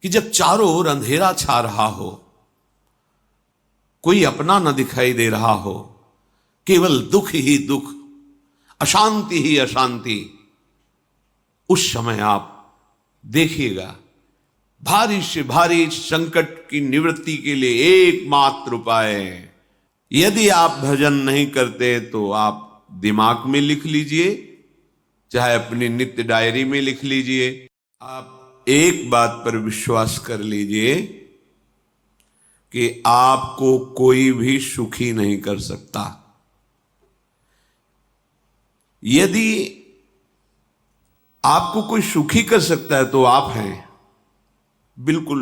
कि जब चारों ओर अंधेरा छा रहा हो, कोई अपना न दिखाई दे रहा हो, केवल दुख ही दुख, अशांति ही अशांति, उस समय आप देखिएगा भारी से भारी संकट की निवृत्ति के लिए एकमात्र उपाय है। यदि आप भजन नहीं करते तो आप दिमाग में लिख लीजिए, चाहे अपनी नित्य डायरी में लिख लीजिए। आप एक बात पर विश्वास कर लीजिए कि आपको कोई भी सुखी नहीं कर सकता। यदि आपको कोई सुखी कर सकता है तो आप हैं। बिल्कुल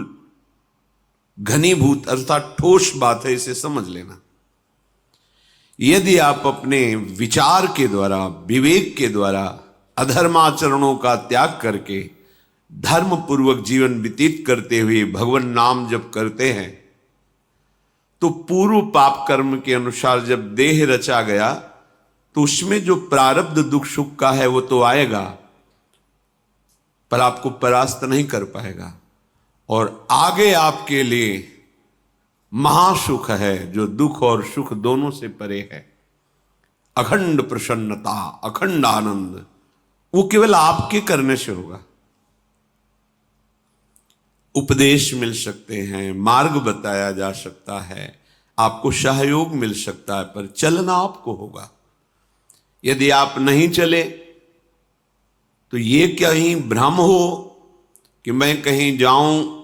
घनीभूत अर्थात ठोस बात है, इसे समझ लेना। यदि आप अपने विचार के द्वारा, विवेक के द्वारा अधर्माचरणों का त्याग करके धर्म पूर्वक जीवन व्यतीत करते हुए भगवान नाम जप करते हैं, तो पूर्व पाप कर्म के अनुसार जब देह रचा गया तो उसमें जो प्रारब्ध दुख सुख का है वो तो आएगा, पर आपको परास्त नहीं कर पाएगा। और आगे आपके लिए महासुख है जो दुख और सुख दोनों से परे है। अखंड प्रसन्नता, अखंड आनंद, वो केवल आपके करने से होगा। उपदेश मिल सकते हैं, मार्ग बताया जा सकता है, आपको सहयोग मिल सकता है, पर चलना आपको होगा। यदि आप नहीं चले तो ये कहीं भ्रम हो कि मैं कहीं जाऊं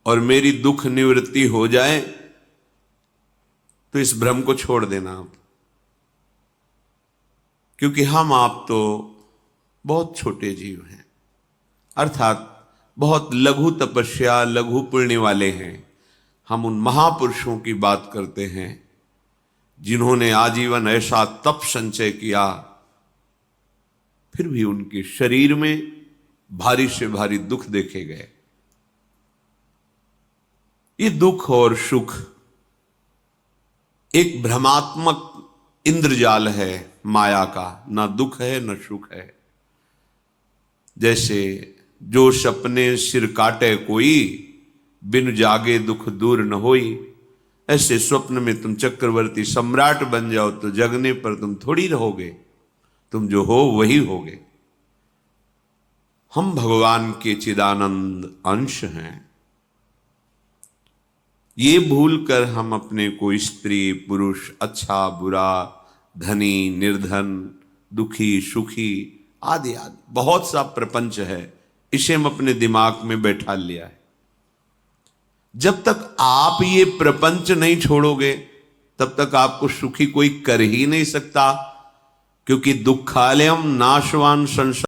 और मेरी दुख निवृत्ति हो जाए, तो इस भ्रम को छोड़ देना आप। क्योंकि हम आप तो बहुत छोटे जीव हैं, अर्थात बहुत लघु तपस्या, लघु पुण्य वाले हैं। हम उन महापुरुषों की बात करते हैं जिन्होंने आजीवन ऐसा तप संचय किया, फिर भी उनके शरीर में भारी से भारी दुख देखे गए। ये दुख और सुख एक भ्रमात्मक इंद्रजाल है माया का, ना दुख है न सुख है। जैसे जो सपने सिर काटे कोई, बिन जागे दुख दूर न होई। ऐसे स्वप्न में तुम चक्रवर्ती सम्राट बन जाओ तो जगने पर तुम थोड़ी रहोगे, तुम जो हो वही होगे। हम भगवान के चिदानंद अंश हैं। ये भूल कर हम अपने को स्त्री पुरुष, अच्छा बुरा, धनी निर्धन, दुखी सुखी आदि आदि बहुत सा प्रपंच है, इसे हम अपने दिमाग में बैठा लिया है। जब तक आप ये प्रपंच नहीं छोड़ोगे तब तक आपको सुखी कोई कर ही नहीं सकता, क्योंकि दुखालयम नाशवान संसार